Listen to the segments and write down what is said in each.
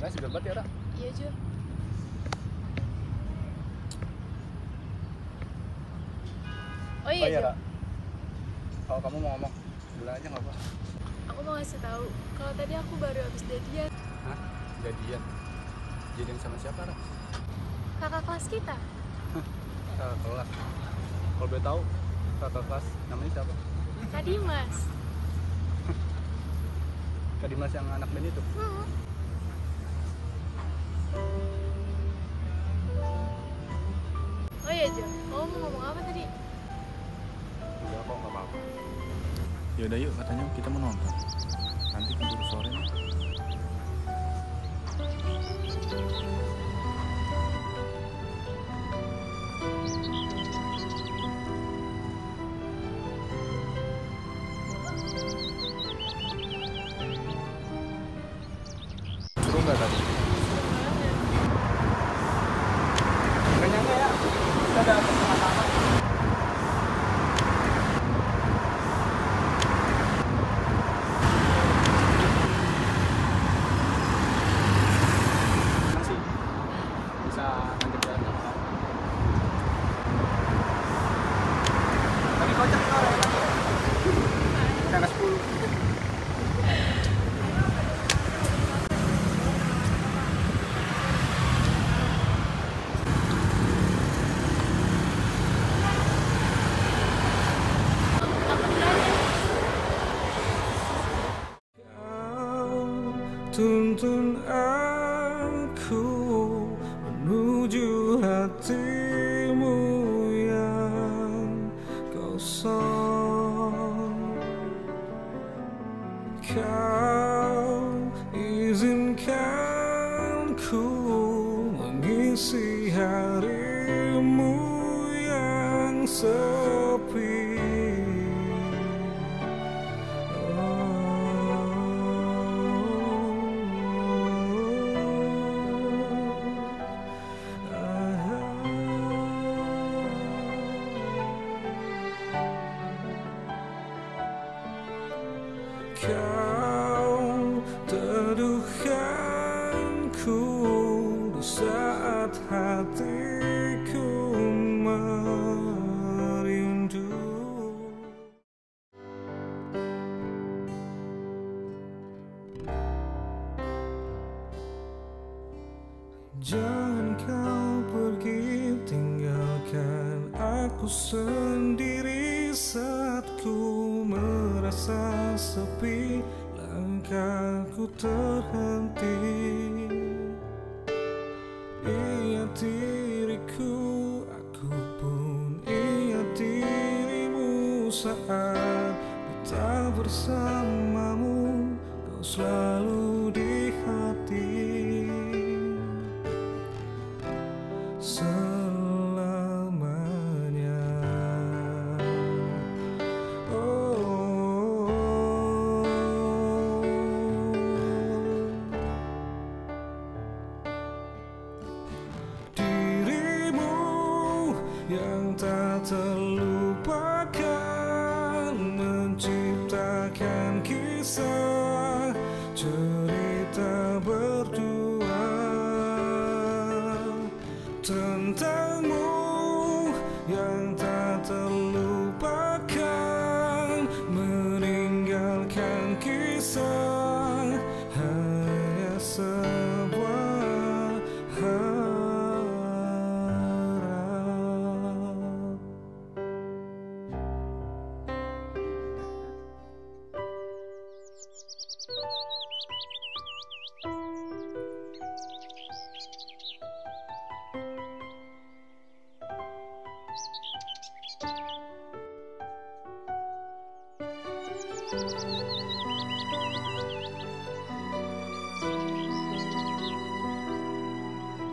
seger banget ya, Ra. Iya, Jo. Oh iya, Jo. Ra. Kalau kamu mau ngomong, bilang aja nggak apa. Aku mau ngasih tahu kalau tadi aku baru habis jadian. Hah? Jadian? Jadian sama siapa, Ra? Kakak kelas kita. Kakak kelas. Kalau boleh tahu, kakak kelas namanya siapa? Kak Dimas. Kak Dimas yang anak band itu? Oh iya, Jo. Kamu mau ngomong apa tadi? Udah kok, nggak apa-apa. Yaudah yuk, katanya kita mau nonton. Nanti keburu sore nih. Seru nggak tadi? Nggak nyangka ya, kita ada sama-sama. Senang sih bisa ngajak jalan sama kamu. Tapi kocak nih orang tadi ya. Kita 10. Tuntun aku menuju hatimu yang kosong. Kau izinkan ku mengisi harimu yang sepi. Kau teduhkanku di saat hatiku merindu. Jangan kau pergi tinggalkan aku sendiri saat ku merasa sepi, langkahku terhenti. Ingat diriku, aku pun ingat dirimu saat kita bersamamu, kau selalu di hati. Selamanya. Dirimu yang tak terlupakan, menciptakan kisah cerita berdua tentangmu yang tak terlupakan, meninggalkan kisah hanya sebuah harap.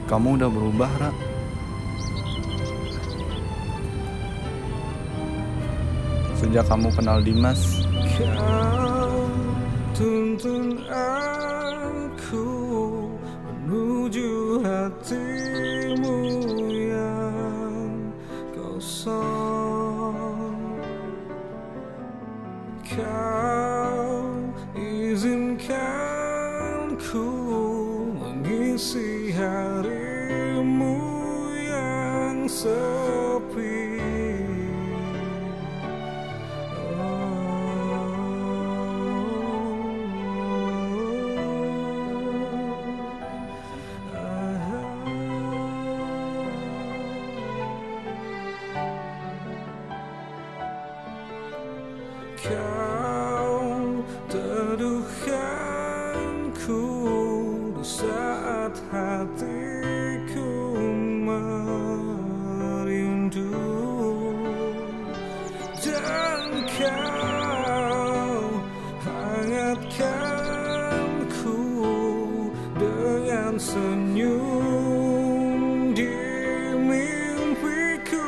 Kamu udah berubah, Ra. Sejak kamu kenal Dimas. Kau tuntun aku menuju hatimu yang kosong. Kau izinkan ku sepi. Kau teduhkanku di saat hatiku merindu, dan kau hangatkanku dengan senyum di mimpiku.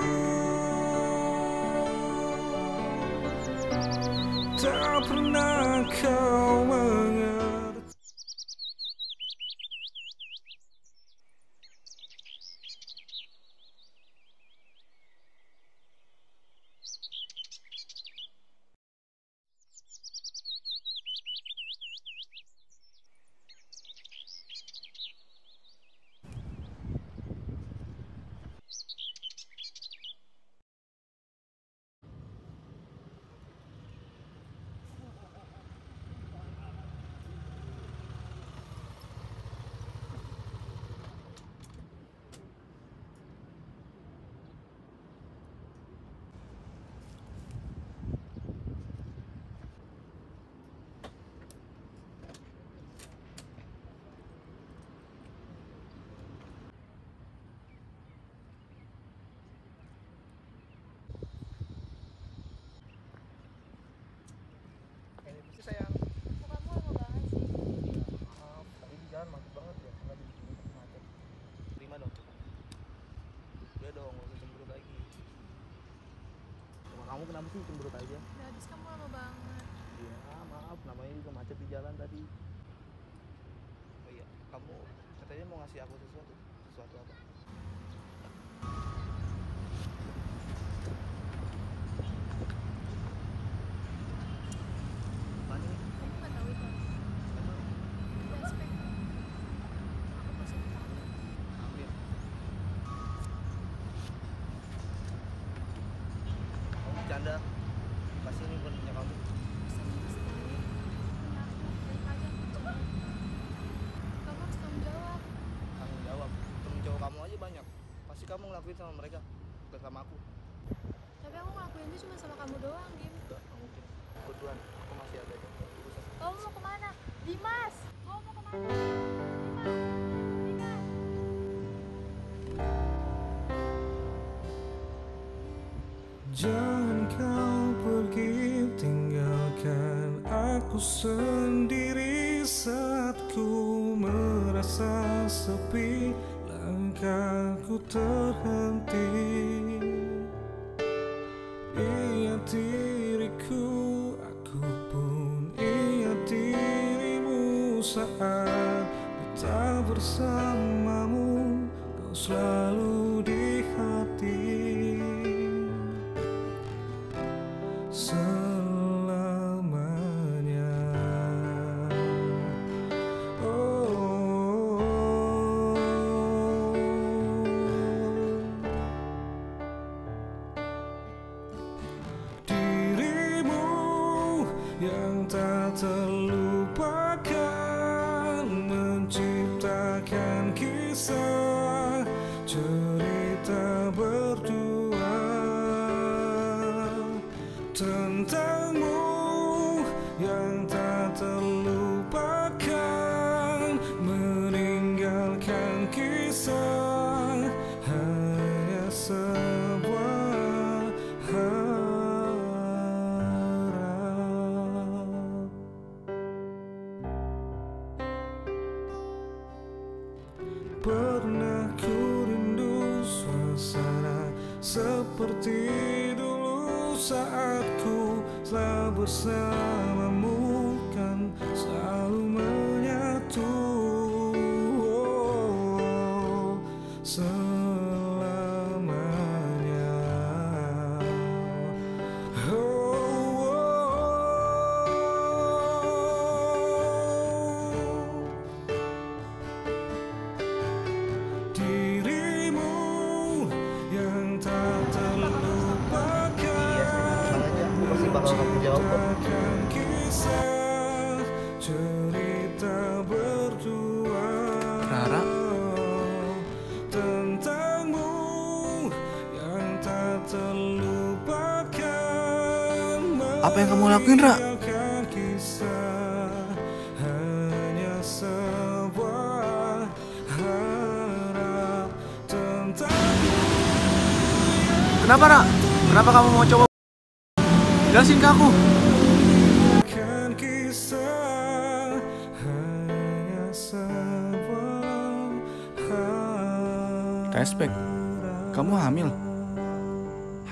Tak pernah kau mengerti. Sayang, Kok kamu lama banget sih? maaf, tadi di jalan macet banget ya, nggak di macet. Terima dong. Udah dong, nggak usah cemberut lagi. Cuma kamu kenapa sih cemberut aja? Udah habis kamu lama banget. Iya, maaf, namanya juga macet di jalan tadi. Oh iya, kamu katanya mau ngasih aku sesuatu. Sesuatu apa? Apaan ini? Kamu nggak tahu itu? Emang Flashback. Aku pasti tahu. ambil. Kamu bercanda. Pasti ini bukan punya kamu. Bisa mas tahu. Punya aku daripada aku bercanda. Kamu harus tanggung jawab. Tanggung jawab. Temen cowok kamu aja banyak. Pasti kamu ngelakuin sama mereka, bukan sama aku. Tapi aku ngelakuin itu cuma sama kamu doang, Gim. Enggak, nggak mungkin. Kebetulan aku masih ada urusan. Kamu mau kemana? Dimas! Kamu mau kemana? Dimas! Dimas! Jangan kau pergi tinggalkan aku sendiri saat ku merasa sepi, langkahku terhenti. Ingat diriku, aku pun ingat dirimu saat kita bersamamu, kau selalu di hati. Selamanya. Dirimu yang tak terlupakan, menciptakan kisah cerita berdua tentangmu yang tak terlupakan, meninggalkan kisah hanya sebuah harap. Pernah ku rindu suasana seperti dulu saat ku telah bersamamu, kan selalu menyatu. Selamanya. Dirimu yang jawab kok. Ceritakan kisah, cerita berdua Rara, tentangmu yang tak terlupakan. apa yang kamu lakuin, Ra? Meninggalkan kisah hanya sebuah harap tentangmu. Kenapa, Ra? Kenapa kamu mau coba? Jelasin ke aku. Kan kisah hanya sebuah harap. Respect. Kamu hamil.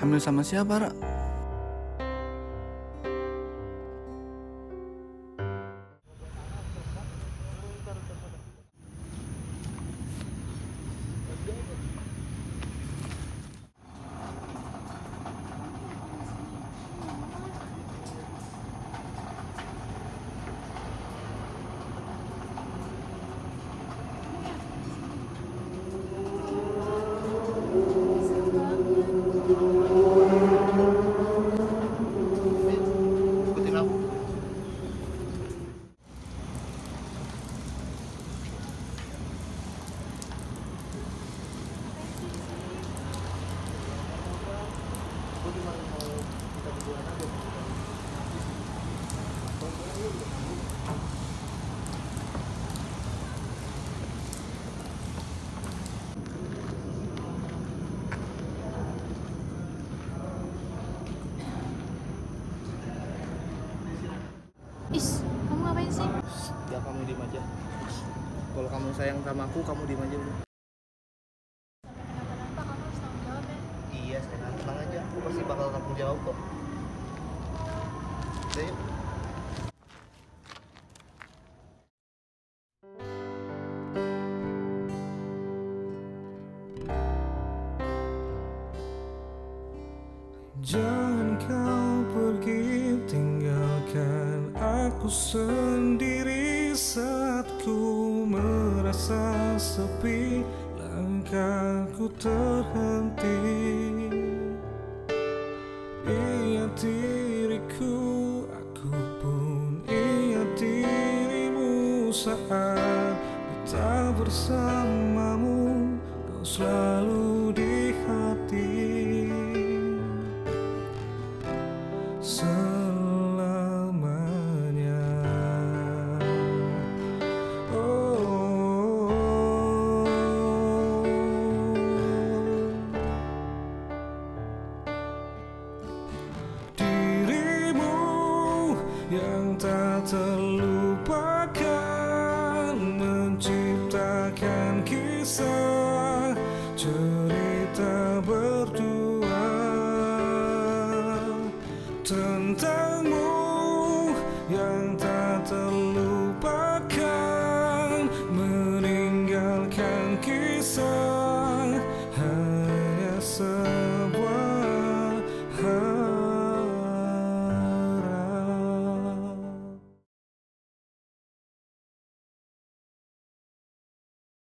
Hamil sama siapa, Ra? Ikutin aku. Aku cuma mau kita berduaan aja. Is, kamu ngapain sih? Ya kamu diem aja. Kalau kamu sayang sama aku, kamu diem aja udah. Kenapa-napa kamu harus tanggung jawab ya? Iya, sayang, tenang aja. Aku pasti bakal tanggung jawab kok. Udah yuk. Jangan kau pergi tinggalkan aku sendiri saat ku merasa sepi, langkahku terhenti. Ingat diriku, aku pun ingat dirimu saat kita bersamamu, kau selalu di hati. Selamanya. Dirimu yang tak terlupakan, menciptakan kisah, cerita berdua tentangmu yang